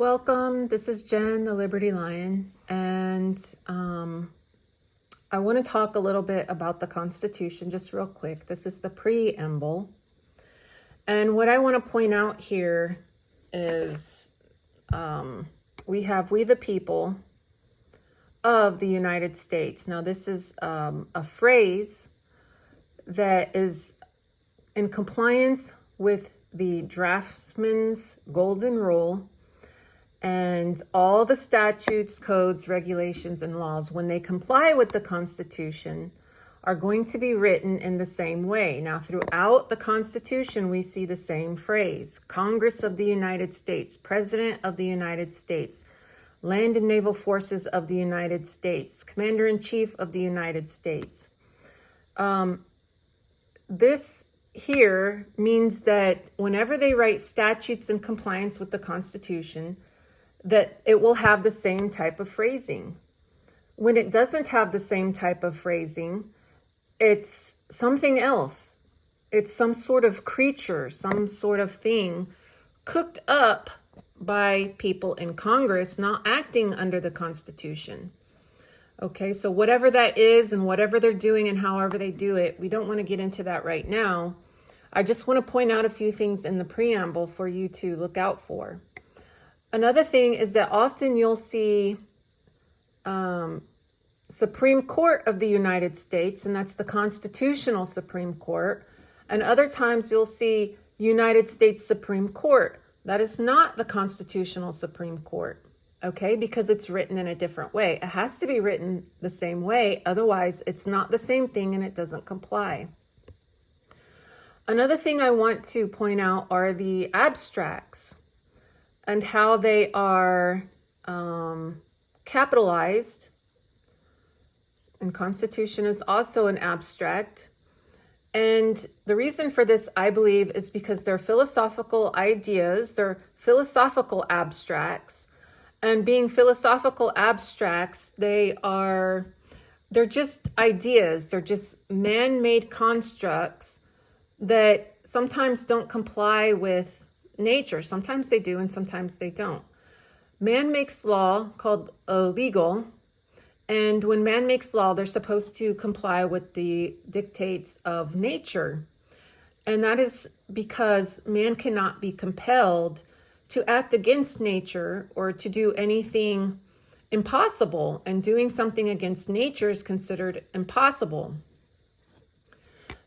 Welcome. This is Jen, the Liberty Lion, and I want to talk a little bit about the Constitution just real quick. This is the Preamble. And what I want to point out here is we the people of the United States. Now, this is a phrase that is in compliance with the draftsman's golden rule and all the statutes, codes, regulations, and laws, when they comply with the Constitution, are going to be written in the same way. Now, throughout the Constitution, we see the same phrase: Congress of the United States, President of the United States, Land and Naval Forces of the United States, Commander-in-Chief of the United States. This here means that whenever they write statutes in compliance with the Constitution, that it will have the same type of phrasing. When it doesn't have the same type of phrasing, it's something else. It's some sort of creature, some sort of thing cooked up by people in Congress not acting under the Constitution. Okay, so whatever that is and whatever they're doing and however they do it, we don't want to get into that right now. I just want to point out a few things in the preamble for you to look out for. Another thing is that often you'll see Supreme Court of the United States, and that's the Constitutional Supreme Court. And other times you'll see United States Supreme Court. That is not the Constitutional Supreme Court, okay? Because it's written in a different way. It has to be written the same way. Otherwise, it's not the same thing and it doesn't comply. Another thing I want to point out are the abstracts and how they are capitalized. And Constitution is also an abstract. And the reason for this, I believe, is because they're philosophical ideas, they're philosophical abstracts. And being philosophical abstracts, they're just ideas, they're just man-made constructs that sometimes don't comply with nature. Sometimes they do and sometimes they don't. Man makes law called illegal, and when man makes law, they're supposed to comply with the dictates of nature. And that is because man cannot be compelled to act against nature or to do anything impossible, and doing something against nature is considered impossible.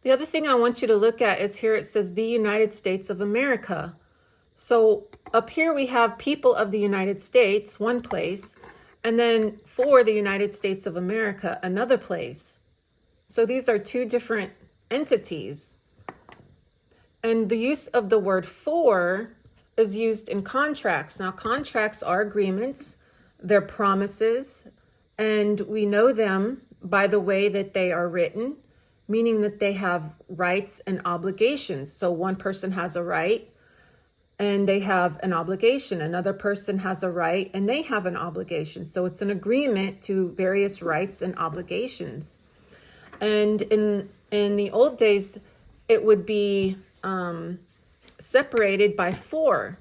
The other thing I want you to look at is here it says the United States of America. So up here we have people of the United States, one place, and then for the United States of America, another place. So these are two different entities. And the use of the word for is used in contracts. Now, contracts are agreements, they're promises, and we know them by the way that they are written, meaning that they have rights and obligations. So one person has a right and they have an obligation. Another person has a right and they have an obligation. So it's an agreement to various rights and obligations. And in the old days, it would be separated by for.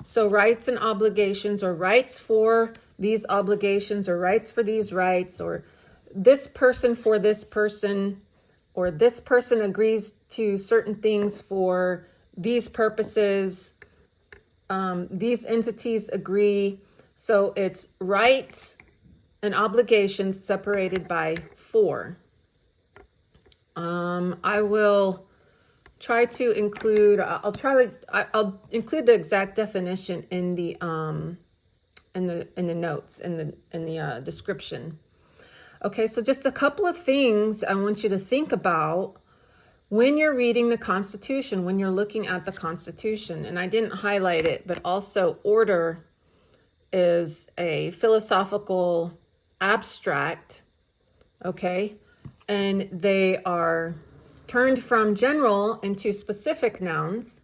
So rights and obligations, or rights for these obligations, or rights for these rights, or this person for this person, or this person agrees to certain things for these purposes. These entities agree. So it's rights and obligations separated by for. I will try to include, I'll include the exact definition in the notes, in the description. Okay, so just a couple of things I want you to think about when you're reading the Constitution, when you're looking at the Constitution. And I didn't highlight it, but also order is a philosophical abstract, okay? And they are turned from general into specific nouns,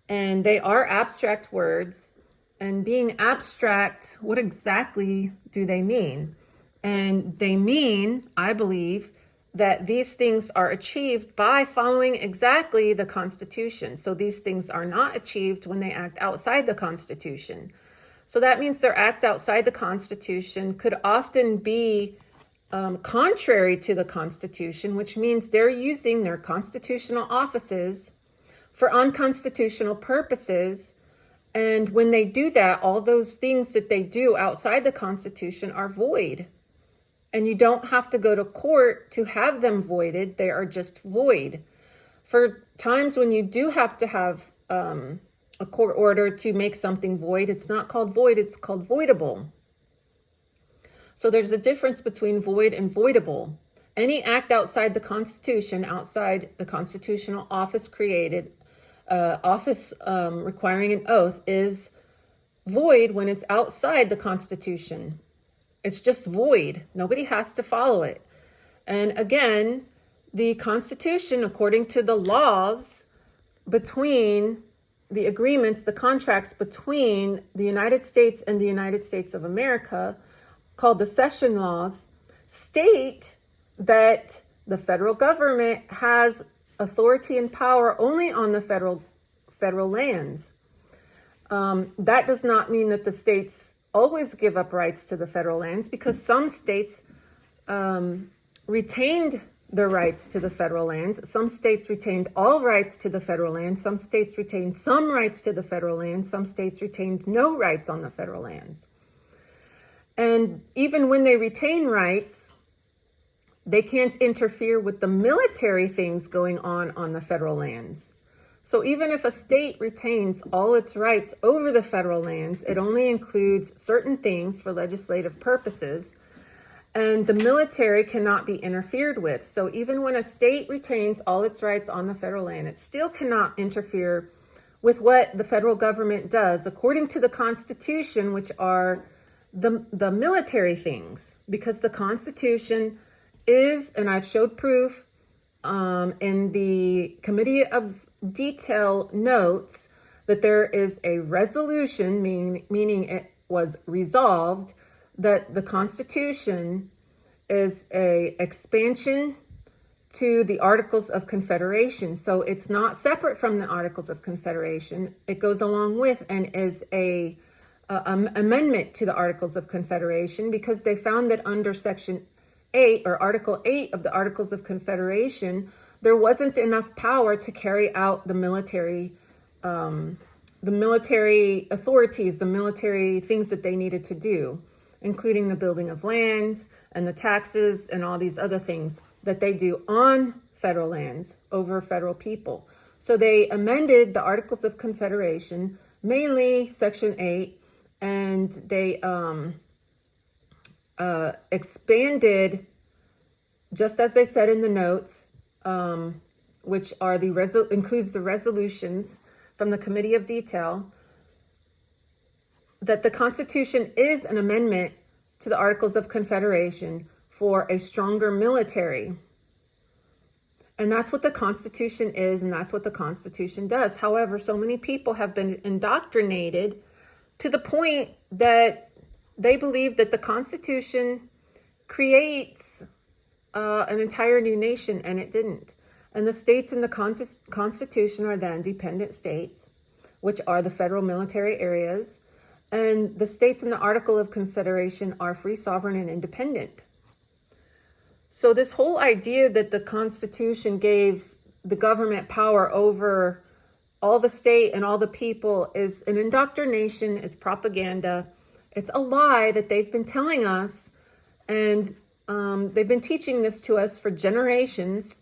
and they are abstract words. And being abstract, what exactly do they mean? And they mean, I believe, that these things are achieved by following exactly the Constitution. So these things are not achieved when they act outside the Constitution. So that means their act outside the Constitution could often be contrary to the Constitution, which means they're using their constitutional offices for unconstitutional purposes. And when they do that, all those things that they do outside the Constitution are void. And you don't have to go to court to have them voided. They are just void. For times when you do have to have a court order to make something void, it's not called void, it's called voidable. So there's a difference between void and voidable. Any act outside the Constitution, outside the constitutional office created, requiring an oath, is void when it's outside the Constitution. It's just void. Nobody has to follow it. And again, the Constitution, according to the laws between the agreements, the contracts between the United States and the United States of America, called the Cession Laws, state that the federal government has authority and power only on the federal lands. That does not mean that the states always give up rights to the federal lands, because some states retained their rights to the federal lands. Some states retained all rights to the federal lands. Some states retained some rights to the federal lands. Some states retained no rights on the federal lands. And even when they retain rights, they can't interfere with the military things going on the federal lands. So even if a state retains all its rights over the federal lands, it only includes certain things for legislative purposes, and the military cannot be interfered with. So even when a state retains all its rights on the federal land, it still cannot interfere with what the federal government does according to the Constitution, which are the military things, because the Constitution is, and I've showed proof in the Committee of Detail notes, that there is a resolution, meaning it was resolved, that the Constitution is a expansion to the Articles of Confederation. So it's not separate from the Articles of Confederation. It goes along with and is a amendment to the Articles of Confederation, because they found that under Section 8 or Article 8 of the Articles of Confederation, there wasn't enough power to carry out the military authorities, the military things that they needed to do, including the building of lands and the taxes and all these other things that they do on federal lands over federal people. So they amended the Articles of Confederation, mainly Section 8, and they expanded, just as they said in the notes, which are includes the resolutions from the Committee of Detail, that the Constitution is an amendment to the Articles of Confederation for a stronger military. And that's what the Constitution is, and that's what the Constitution does. However, so many people have been indoctrinated to the point that they believe that the Constitution creates an entire new nation, and it didn't. And the states in the Constitution are the independent states, which are the federal military areas. And the states in the Article of Confederation are free, sovereign, and independent. So this whole idea that the Constitution gave the government power over all the state and all the people is an indoctrination, is propaganda. It's a lie that they've been telling us, and they've been teaching this to us for generations,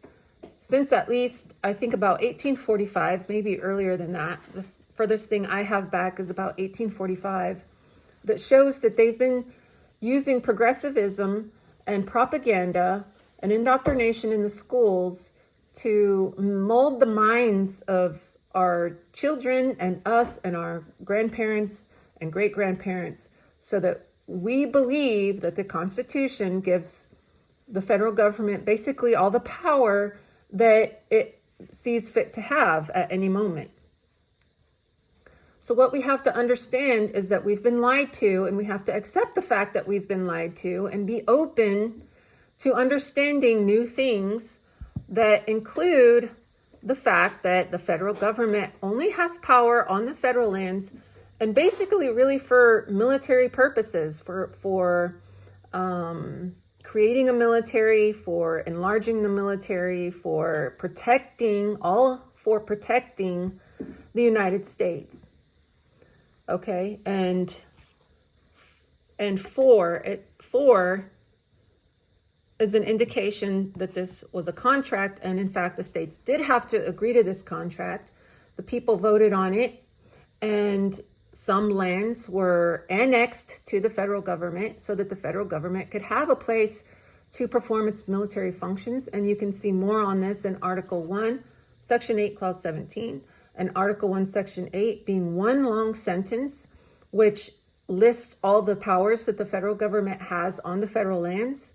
since at least, I think, about 1845, maybe earlier than that. The furthest thing I have back is about 1845, that shows that they've been using progressivism and propaganda and indoctrination in the schools to mold the minds of our children and us and our grandparents and great-grandparents, so that we believe that the Constitution gives the federal government basically all the power that it sees fit to have at any moment. So what we have to understand is that we've been lied to, and we have to accept the fact that we've been lied to and be open to understanding new things that include the fact that the federal government only has power on the federal lands, and basically really for military purposes, for creating a military, for enlarging the military, for protecting, the United States. Okay, and four is an indication that this was a contract, and in fact the states did have to agree to this contract. The people voted on it, and some lands were annexed to the federal government so that the federal government could have a place to perform its military functions. And you can see more on this in Article 1, Section 8, Clause 17, and Article 1, Section 8 being one long sentence, which lists all the powers that the federal government has on the federal lands.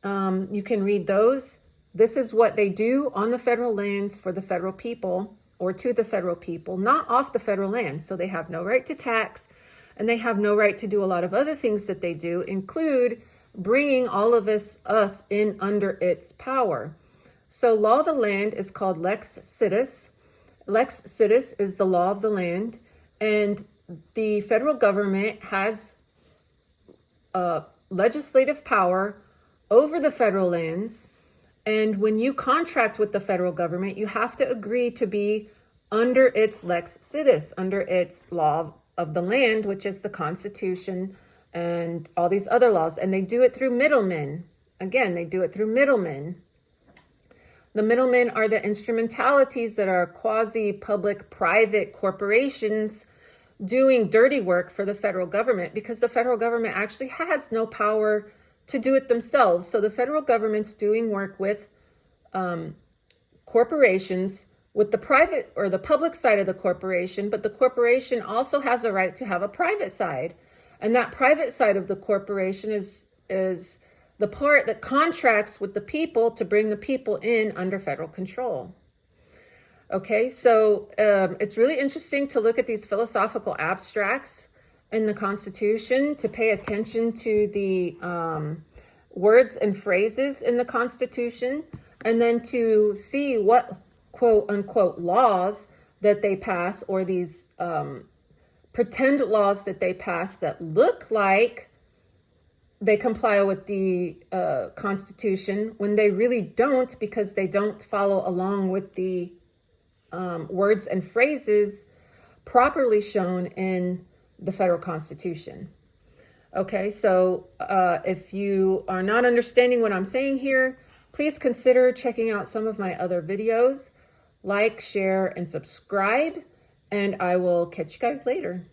You can read those. This is what they do on the federal lands for the federal people, or to the federal people, not off the federal lands. So they have no right to tax, and they have no right to do a lot of other things that they do, include bringing all of us in under its power. So law of the land is called lex situs. Lex situs is the law of the land, and the federal government has legislative power over the federal lands. And when you contract with the federal government, you have to agree to be under its lex situs, under its law of the land, which is the Constitution and all these other laws. And they do it through middlemen. Again, they do it through middlemen. The middlemen are the instrumentalities that are quasi-public private corporations doing dirty work for the federal government, because the federal government actually has no power to do it themselves. So the federal government's doing work with corporations, with the private or the public side of the corporation, but the corporation also has a right to have a private side. And that private side of the corporation is the part that contracts with the people to bring the people in under federal control. Okay, so it's really interesting to look at these philosophical abstracts in the Constitution, to pay attention to the words and phrases in the Constitution, and then to see what quote unquote laws that they pass, or these pretend laws that they pass that look like they comply with the Constitution when they really don't, because they don't follow along with the words and phrases properly shown in the federal Constitution. Okay, so if you are not understanding what I'm saying here, please consider checking out some of my other videos. Like, share, and subscribe, and I will catch you guys later.